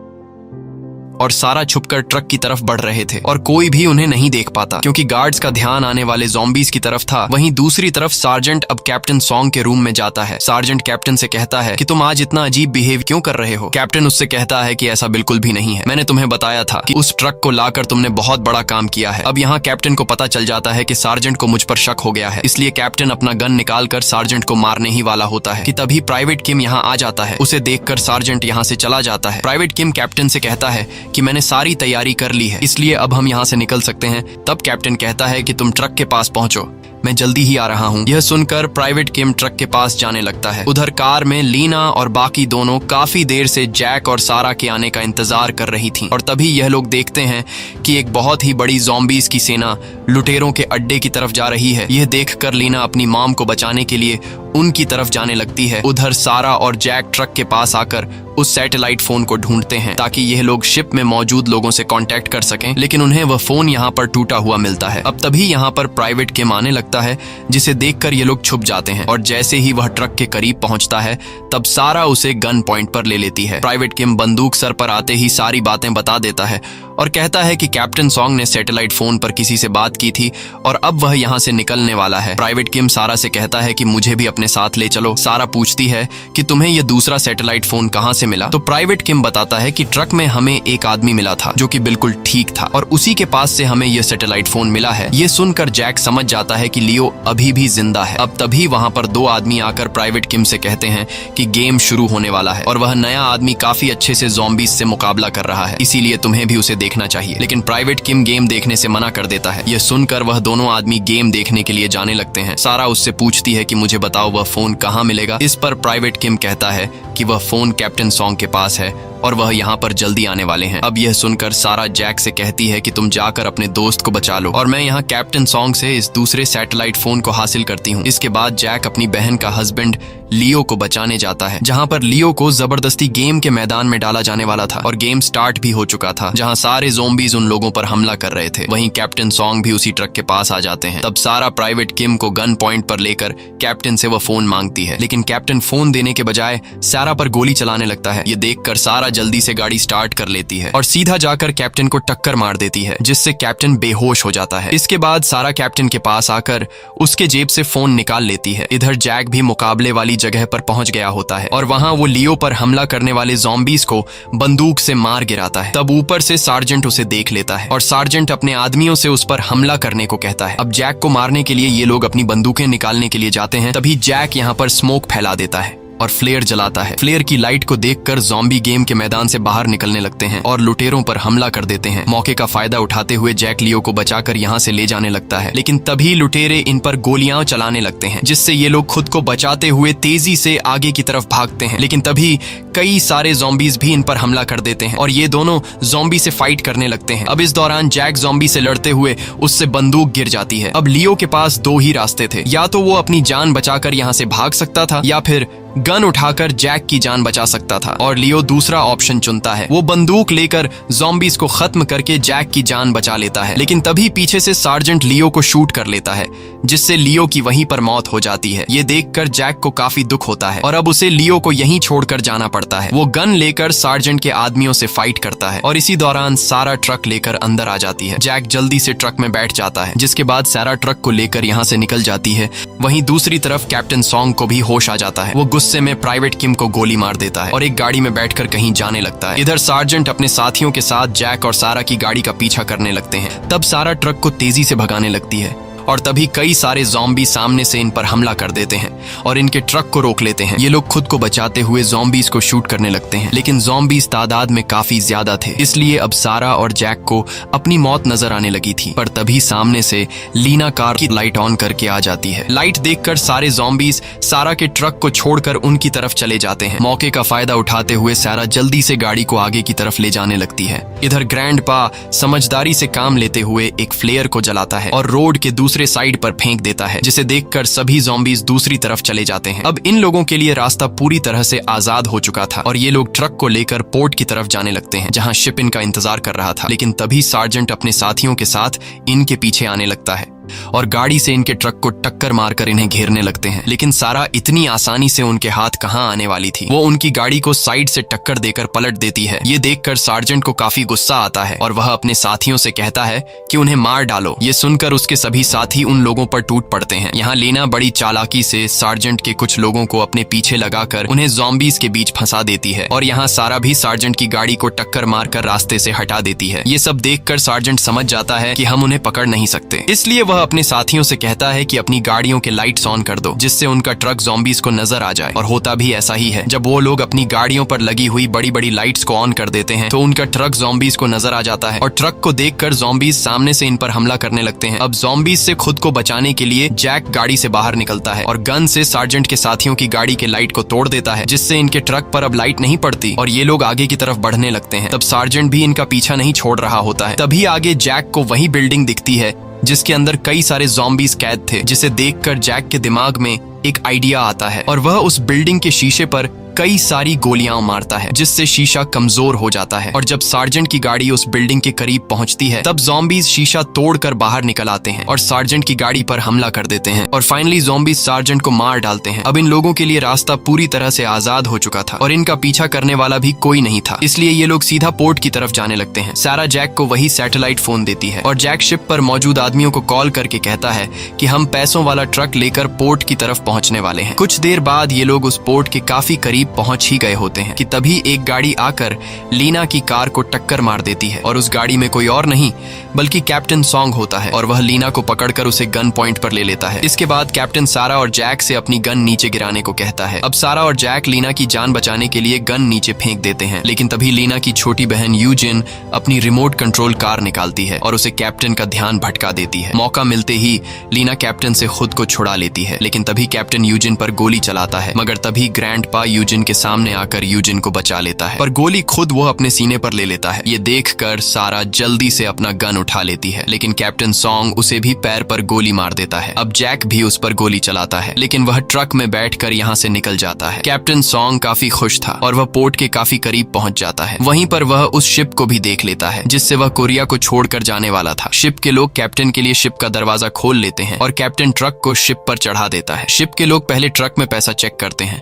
और सारा छुपकर ट्रक की तरफ बढ़ रहे थे और कोई भी उन्हें नहीं देख पाता क्योंकि गार्ड्स का ध्यान आने वाले ज़ॉम्बीज की तरफ था। वहीं दूसरी तरफ सार्जेंट अब कैप्टन सॉन्ग के रूम में जाता है। सार्जेंट कैप्टन से कहता है कि तुम आज इतना अजीब बिहेव क्यों कर रहे हो। कैप्टन उससे कहता है कि ऐसा बिल्कुल भी नहीं है, मैंने तुम्हें बताया था कि उस ट्रक को लाकर तुमने बहुत बड़ा काम किया है। अब यहाँ कैप्टन को पता चल जाता है कि सार्जेंट को मुझ पर शक हो गया है, इसलिए कैप्टन अपना गन निकालकर सार्जेंट को मारने ही वाला होता है कि तभी प्राइवेट किम यहाँ आ जाता है। उसे देखकर सार्जेंट यहाँ से चला जाता है। प्राइवेट किम कैप्टन से कहता है कि मैंने सारी तैयारी कर ली है, इसलिए अब हम यहाँ से निकल सकते हैं। तब कैप्टन कहता है कि तुम ट्रक के पास पहुंचो, मैं जल्दी ही आ रहा हूँ। यह सुनकर प्राइवेट किम ट्रक के पास जाने लगता है। उधर कार में लीना और बाकी दोनों काफी देर से जैक और सारा के आने का इंतजार कर रही थीं, और तभी यह लोग देखते हैं कि एक बहुत ही बड़ी ज़ॉम्बीज की सेना लुटेरों के अड्डे की तरफ जा रही है। यह देखकर लीना अपनी मॉम को बचाने के लिए उनकी तरफ जाने लगती है। उधर सारा और जैक ट्रक के पास आकर उस सैटेलाइट फोन को ढूंढते हैं ताकि यह लोग शिप में मौजूद लोगों से कांटेक्ट कर सकें, लेकिन उन्हें वह फोन यहाँ पर टूटा हुआ मिलता है। अब तभी यहाँ पर प्राइवेट किम आने लगता है, जिसे देखकर ये लोग छुप जाते हैं, और जैसे ही वह ट्रक के करीब पहुंचता है तब सारा उसे गन पॉइंट पर ले लेती है। प्राइवेट किम बंदूक सर पर आते ही सारी बातें बता देता है और कहता है कि कैप्टन सॉन्ग ने सैटेलाइट फोन पर किसी से बात की थी और अब वह यहाँ से निकलने वाला है। प्राइवेट किम सारा से कहता है कि मुझे भी अपने साथ ले चलो। सारा पूछती है कि तुम्हें यह दूसरा सैटेलाइट फोन कहाँ से मिला, तो प्राइवेट किम बताता है कि ट्रक में हमें एक आदमी मिला था जो कि बिल्कुल ठीक था और उसी के पास से हमें यह सैटेलाइट फोन मिला है। ये सुनकर जैक समझ जाता है कि लियो अभी भी जिंदा है। अब तभी वहाँ पर 2 आदमी आकर प्राइवेट किम से कहते हैं कि गेम शुरू होने वाला है और वह नया आदमी काफी अच्छे से ज़ॉम्बीज से मुकाबला कर रहा है, इसीलिए तुम्हें भी उसे देखना चाहिए। लेकिन प्राइवेट किम गेम देखने से मना कर देता है। यह सुनकर वह दोनों आदमी गेम देखने के लिए जाने लगते हैं। सारा उससे पूछती है कि मुझे बताओ वह फोन कहाँ मिलेगा। इस पर प्राइवेट किम कहता है कि वह फोन कैप्टन सॉन्ग के पास है और वह यहाँ पर जल्दी आने वाले हैं। अब यह सुनकर सारा जैक से कहती है कि तुम जाकर अपने दोस्त को बचा लो और मैं यहाँ कैप्टन सॉन्ग से इस दूसरे सैटेलाइट फोन को हासिल करती हूँ। इसके बाद जैक अपनी बहन का हस्बैंड लियो को बचाने जाता है, जहाँ पर लियो को जबरदस्ती गेम के मैदान में डाला जाने वाला था और गेम स्टार्ट भी हो चुका था, जहाँ सारे ज़ॉम्बीज उन लोगों पर हमला कर रहे थे। वहीं कैप्टन सॉन्ग भी उसी ट्रक के पास आ जाते हैं। तब सारा प्राइवेट किम को गन पॉइंट पर लेकर कैप्टन से वह फोन मांगती है, लेकिन कैप्टन फोन देने के बजाय सारा पर गोली चलाने लगता है। ये देखकर सारा जल्दी से गाड़ी स्टार्ट कर लेती है और सीधा जाकर कैप्टन को टक्कर मार देती है, जिससे कैप्टन बेहोश हो जाता है। इसके बाद सारा कैप्टन के पास आकर उसके जेब से फोन निकाल लेती है। इधर जैक भी मुकाबले वाली जगह पर पहुंच गया होता है और वहां वो लियो पर हमला करने वाले ज़ॉम्बीज को बंदूक से मार गिराता है। तब ऊपर से सार्जेंट उसे देख लेता है और सार्जेंट अपने आदमियों से उस पर हमला करने को कहता है। अब जैक को मारने के लिए ये लोग अपनी बंदूकें निकालने के लिए जाते हैं, तभी जैक यहाँ पर स्मोक फैला देता है और फ्लेयर जलाता है। फ्लेयर की लाइट को देखकर ज़ॉम्बी गेम के मैदान से बाहर निकलने लगते हैं और लुटेरों पर हमला कर देते हैं। मौके का फायदा उठाते हुए जैक लियो को बचाकर यहाँ से ले जाने लगता है, लेकिन तभी लुटेरे इन पर गोलियां चलाने लगते हैं, जिससे ये लोग खुद को बचाते हुए तेजी से आगे की तरफ भागते हैं। लेकिन तभी कई सारे ज़ॉम्बीज भी इन पर हमला कर देते हैं और ये दोनों ज़ॉम्बी से फाइट करने लगते हैं। अब इस दौरान जैक ज़ॉम्बी से लड़ते हुए उससे बंदूक गिर जाती है। अब लियो के पास दो ही रास्ते थे, या तो वो अपनी जान बचाकर यहाँ से भाग सकता था या फिर गन उठाकर जैक की जान बचा सकता था। और लियो दूसरा ऑप्शन चुनता है। वो बंदूक लेकर ज़ॉम्बीज को खत्म करके जैक की जान बचा लेता है, लेकिन तभी पीछे से सार्जेंट लियो को शूट कर लेता है, जिससे लियो की वहीं पर मौत हो जाती है। ये देखकर जैक को काफी दुख होता है और अब उसे लियो को यहीं छोड़कर जाना पड़ता है। वो गन लेकर सार्जेंट के आदमियों से फाइट करता है और इसी दौरान सारा ट्रक लेकर अंदर आ जाती है। जैक जल्दी से ट्रक में बैठ जाता है, जिसके बाद सारा ट्रक को लेकर यहाँ से निकल जाती है। वहीं दूसरी तरफ कैप्टन सॉन्ग को भी होश आ जाता है। वो गुस्से में प्राइवेट किम को गोली मार देता है और एक गाड़ी में बैठकर कहीं जाने लगता है। इधर सार्जेंट अपने साथियों के साथ जैक और सारा की गाड़ी का पीछा करने लगते हैं। तब सारा ट्रक को तेजी से भगाने लगती है और तभी कई सारे ज़ॉम्बी सामने से इन पर हमला कर देते हैं और इनके ट्रक को रोक लेते हैं। ये लोग खुद को बचाते हुए ज़ॉम्बीज को शूट करने लगते हैं, लेकिन ज़ॉम्बीज तादाद में काफी ज्यादा थे, इसलिए अब सारा और जैक को अपनी मौत नजर आने लगी थी। पर तभी सामने से लीना कार की लाइट ऑन करके आ जाती है। लाइट देखकर सारे ज़ॉम्बीज सारा के ट्रक को छोड़कर उनकी तरफ चले जाते हैं। मौके का फायदा उठाते हुए सारा जल्दी से गाड़ी को आगे की तरफ ले जाने लगती है। इधर ग्रैंडपा समझदारी से काम लेते हुए एक फ्लेयर को जलाता है और रोड के दूसरे साइड पर फेंक देता है, जिसे देखकर सभी ज़ॉम्बीज दूसरी तरफ चले जाते हैं। अब इन लोगों के लिए रास्ता पूरी तरह से आजाद हो चुका था और ये लोग ट्रक को लेकर पोर्ट की तरफ जाने लगते हैं, जहां शिप इनका इंतजार कर रहा था। लेकिन तभी सार्जेंट अपने साथियों के साथ इनके पीछे आने लगता है और गाड़ी से इनके ट्रक को टक्कर मारकर इन्हें घेरने लगते हैं। लेकिन सारा इतनी आसानी से उनके हाथ कहां आने वाली थी। वो उनकी गाड़ी को साइड से टक्कर देकर पलट देती है। ये देखकर सार्जेंट को काफी गुस्सा आता है और वह अपने साथियों से कहता है कि उन्हें मार डालो। ये सुनकर उसके सभी साथी उन लोगों पर टूट पड़ते हैं। यहाँ लेना बड़ी चालाकी से सार्जेंट के कुछ लोगों को अपने पीछे लगाकर उन्हें ज़ॉम्बीज के बीच फंसा देती है और यहाँ सारा भी सार्जेंट की गाड़ी को टक्कर मारकर रास्ते से हटा देती है। ये सब देखकर सार्जेंट समझ जाता है कि हम उन्हें पकड़ नहीं सकते, इसलिए वह अपने साथियों से कहता है कि अपनी गाड़ियों के लाइट्स ऑन कर दो, जिससे उनका ट्रक ज़ॉम्बीज को नजर आ जाए। और होता भी ऐसा ही है। जब वो लोग अपनी गाड़ियों पर लगी हुई बड़ी बड़ी लाइट्स को ऑन कर देते हैं तो उनका ट्रक ज़ॉम्बीज को नजर आ जाता है और ट्रक को देखकर ज़ॉम्बीज सामने से इन पर हमला करने लगते हैं। अब ज़ॉम्बीज से खुद को बचाने के लिए जैक गाड़ी से बाहर निकलता है और गन से सार्जेंट के साथियों की गाड़ी के लाइट को तोड़ देता है, जिससे इनके ट्रक पर अब लाइट नहीं पड़ती और ये लोग आगे की तरफ बढ़ने लगते हैं। तब सार्जेंट भी इनका पीछा नहीं छोड़ रहा होता है। तभी आगे जैक को वही बिल्डिंग दिखती है जिसके अंदर कई सारे ज़ॉम्बीज कैद थे, जिसे देखकर जैक के दिमाग में एक आइडिया आता है और वह उस बिल्डिंग के शीशे पर कई सारी गोलियां मारता है, जिससे शीशा कमजोर हो जाता है। और जब सार्जेंट की गाड़ी उस बिल्डिंग के करीब पहुंचती है तब ज़ॉम्बीज शीशा तोड़कर बाहर निकल आते हैं और सार्जेंट की गाड़ी पर हमला कर देते हैं और फाइनली ज़ॉम्बीज सार्जेंट को मार डालते हैं। अब इन लोगों के लिए रास्ता पूरी तरह से आजाद हो चुका था और इनका पीछा करने वाला भी कोई नहीं था, इसलिए ये लोग सीधा पोर्ट की तरफ जाने लगते हैं। सारा जैक को वही सैटेलाइट फोन देती है और जैक शिप पर मौजूद आदमियों को कॉल करके कहता है कि हम पैसों वाला ट्रक लेकर पोर्ट की तरफ पहुंचने वाले हैं। कुछ देर बाद ये लोग उस पोर्ट के काफी करीब पहुंच ही गए होते हैं कि तभी एक गाड़ी आकर लीना की कार को टक्कर मार देती है और उस गाड़ी में कोई और नहीं बल्कि कैप्टन सॉन्ग होता है और वह लीना को पकड़कर उसे गन पॉइंट पर ले लेता है। इसके बाद कैप्टन सारा और जैक से अपनी गन नीचे गिराने को कहता है। अब सारा और जैक लीना की जान बचाने के लिए गन नीचे फेंक देते हैं, लेकिन तभी लीना की छोटी बहन यूजिन अपनी रिमोट कंट्रोल कार निकालती है और उसे कैप्टन का ध्यान भटका देती है। मौका मिलते ही लीना कैप्टन से खुद को छुड़ा लेती है, लेकिन तभी कैप्टन यूजिन पर गोली चलाता है, मगर तभी ग्रैंडपा यूजिन के सामने आकर यूजिन को बचा लेता है, पर गोली खुद वो अपने सीने पर ले लेता है। ये देखकर सारा जल्दी से अपना गन उठा लेती है, लेकिन कैप्टन सॉन्ग उसे भी पैर पर गोली मार देता है। अब जैक भी उस पर गोली चलाता है, लेकिन वह ट्रक में बैठकर यहाँ से निकल जाता है। कैप्टन सॉन्ग काफी खुश था और वह पोर्ट के काफी करीब पहुंच जाता है। वहीं पर वह उस शिप को भी देख लेता है जिससे वह कोरिया को छोड़कर जाने वाला था। शिप के लोग कैप्टन के लिए शिप का दरवाजा खोल लेते हैं और कैप्टन ट्रक को शिप पर चढ़ा देता है। शिप के लोग पहले ट्रक में पैसा चेक करते हैं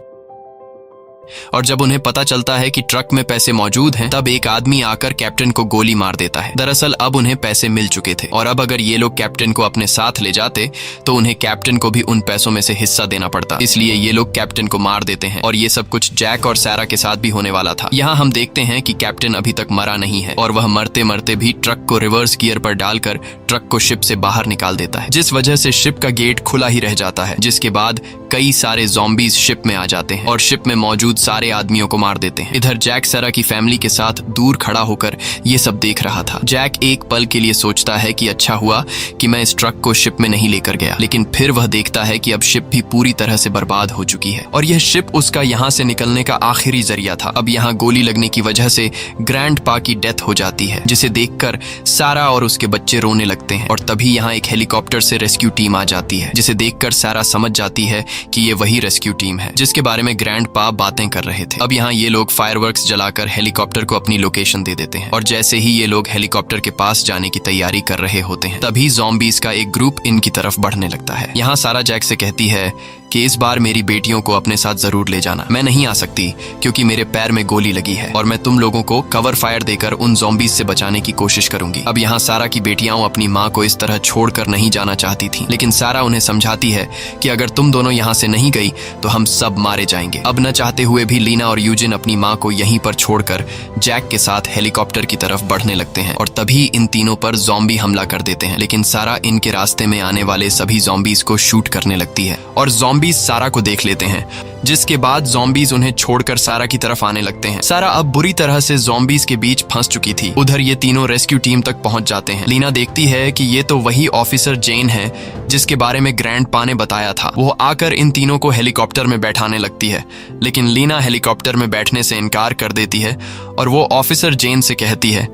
और जब उन्हें पता चलता है कि ट्रक में पैसे मौजूद हैं, तब एक आदमी आकर कैप्टन को गोली मार देता है। दरअसल अब उन्हें पैसे मिल चुके थे और अब अगर ये लोग कैप्टन को अपने साथ ले जाते तो उन्हें कैप्टन को भी उन पैसों में से हिस्सा देना पड़ता। इसलिए ये लोग कैप्टन को मार देते हैं और ये सब कुछ जैक और सैरा के साथ भी होने वाला था। यहाँ हम देखते हैं कि कैप्टन अभी तक मरा नहीं है और वह मरते मरते भी ट्रक को रिवर्स गियर पर डालकर ट्रक को शिप से बाहर निकाल देता है, जिस वजह से शिप का गेट खुला ही रह जाता है। जिसके बाद कई सारे ज़ॉम्बीज शिप में आ जाते हैं और शिप में मौजूद सारे आदमियों को मार देते हैं। इधर जैक सैरा की फैमिली के साथ दूर खड़ा होकर ये सब देख रहा था। जैक एक पल के लिए सोचता है कि अच्छा हुआ कि मैं इस ट्रक को शिप में नहीं लेकर गया, लेकिन फिर वह देखता है कि अब शिप भी पूरी तरह से बर्बाद हो चुकी है और यह शिप उसका यहाँ से निकलने का आखिरी जरिया था। अब यहाँ गोली लगने की वजह से ग्रैंडपा की डेथ हो जाती है, जिसे देखकर सारा और उसके बच्चे रोने लगते हैं और तभी यहाँ एक हेलीकॉप्टर से रेस्क्यू टीम आ जाती है, जिसे देखकर सारा समझ जाती है कि ये वही रेस्क्यू टीम है जिसके बारे में ग्रैंडपा बातें कर रहे थे। अब यहाँ ये लोग फायरवर्क्स जलाकर हेलीकॉप्टर को अपनी लोकेशन दे देते हैं और जैसे ही ये लोग हेलीकॉप्टर के पास जाने की तैयारी कर रहे होते हैं, तभी ज़ॉम्बीज का एक ग्रुप इनकी तरफ बढ़ने लगता है। यहाँ सारा जैक से कहती है कि इस बार मेरी बेटियों को अपने साथ जरूर ले जाना। मैं नहीं आ सकती क्योंकि मेरे पैर में गोली लगी है और मैं तुम लोगों को कवर फायर देकर उन ज़ॉम्बीज से बचाने की कोशिश करूंगी। अब यहाँ सारा की बेटियां अपनी माँ को इस तरह छोड़कर नहीं जाना चाहती थी, लेकिन सारा उन्हें समझाती है कि अगर तुम दोनों यहाँ से नहीं गई तो हम सब मारे जाएंगे। अब न चाहते हुए भी लीना और यूजिन अपनी माँ को यहीं पर छोड़कर जैक के साथ हेलीकॉप्टर की तरफ बढ़ने लगते हैं और तभी इन तीनों पर ज़ॉम्बी हमला कर देते हैं। लेकिन सारा इनके रास्ते में आने वाले सभी ज़ॉम्बीज को शूट करने लगती है और ज़ॉम्बीज सारा को देख लेते हैं, जिसके बाद ज़ॉम्बीज उन्हें छोड़कर सारा की तरफ आने लगते हैं। सारा अब बुरी तरह से ज़ॉम्बीज के बीच फंस चुकी थी। उधर ये तीनों रेस्क्यू टीम तक पहुंच जाते हैं। लीना देखती है कि ये तो वही ऑफिसर जेन है जिसके बारे में ग्रैंडपा ने बताया था। वो आकर इन तीनों को हेलीकॉप्टर में बैठाने लगती है, लेकिन लीना हेलीकॉप्टर में बैठने से इनकार कर देती है और वो ऑफिसर जेन से कहती है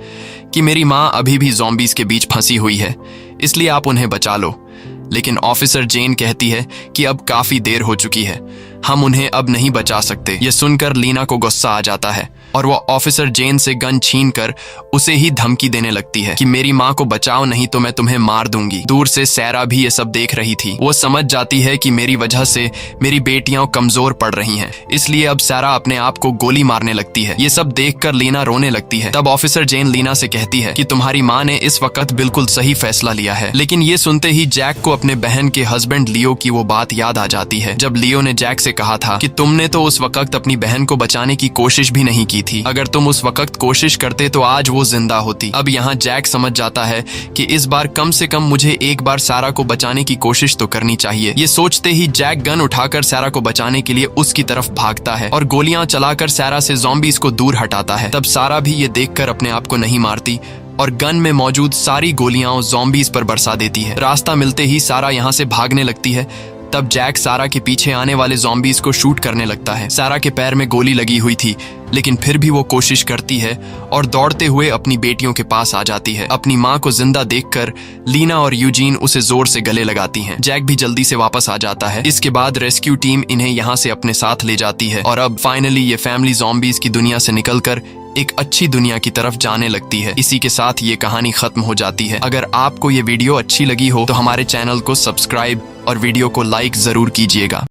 कि मेरी माँ अभी भी ज़ॉम्बीज के बीच फंसी हुई है, इसलिए आप उन्हें बचा लो। लेकिन ऑफिसर जेन कहती है कि अब काफी देर हो चुकी है, हम उन्हें अब नहीं बचा सकते। यह सुनकर लीना को गुस्सा आ जाता है और वो ऑफिसर जेन से गन छीनकर उसे ही धमकी देने लगती है कि मेरी माँ को बचाओ नहीं तो मैं तुम्हें मार दूंगी। दूर से सैरा भी ये सब देख रही थी। वो समझ जाती है कि मेरी वजह से मेरी बेटियां कमजोर पड़ रही हैं, इसलिए अब सैरा अपने आप को गोली मारने लगती है। ये सब देखकर लीना रोने लगती है। तब ऑफिसर जेन लीना से कहती है कि तुम्हारी माँ ने इस वक्त बिल्कुल सही फैसला लिया है। लेकिन ये सुनते ही जैक को अपने बहन के हस्बैंड लियो की वो बात याद आ जाती है, जब लियो ने जैक से कहा था कि तुमने तो उस वक्त अपनी बहन को बचाने की कोशिश भी नहीं की थी। अगर तुम उस वक्त कोशिश करते तो आज वो जिंदा होती। अब यहाँ जैक समझ जाता है कि इस बार कम से कम मुझे एक बार सारा को बचाने की कोशिश तो करनी चाहिए। ये सोचते ही जैक गन उठाकर सारा को बचाने के लिए उसकी तरफ भागता है और गोलियां चलाकर सारा से ज़ॉम्बीज को दूर हटाता है। तब सारा भी ये देखकर अपने आप को नहीं मारती और गन में मौजूद सारी गोलियां ज़ॉम्बीज पर बरसा देती है। रास्ता मिलते ही सारा यहाँ से भागने लगती है। तब जैक सारा के पीछे आने वाले ज़ॉम्बीज को शूट करने लगता है। सारा के पैर में गोली लगी हुई थी, लेकिन फिर भी वो कोशिश करती है और दौड़ते हुए अपनी बेटियों के पास आ जाती है। अपनी माँ को जिंदा देखकर लीना और यूजीन उसे जोर से गले लगाती हैं। जैक भी जल्दी से वापस आ जाता है। इसके बाद रेस्क्यू टीम इन्हें यहाँ से अपने साथ ले जाती है और अब फाइनली ये फैमिली ज़ॉम्बीज की दुनिया से निकलकर एक अच्छी दुनिया की तरफ जाने लगती है। इसी के साथ ये कहानी खत्म हो जाती है। अगर आपको ये वीडियो अच्छी लगी हो तो हमारे चैनल को सब्सक्राइब और वीडियो को लाइक जरूर कीजिएगा।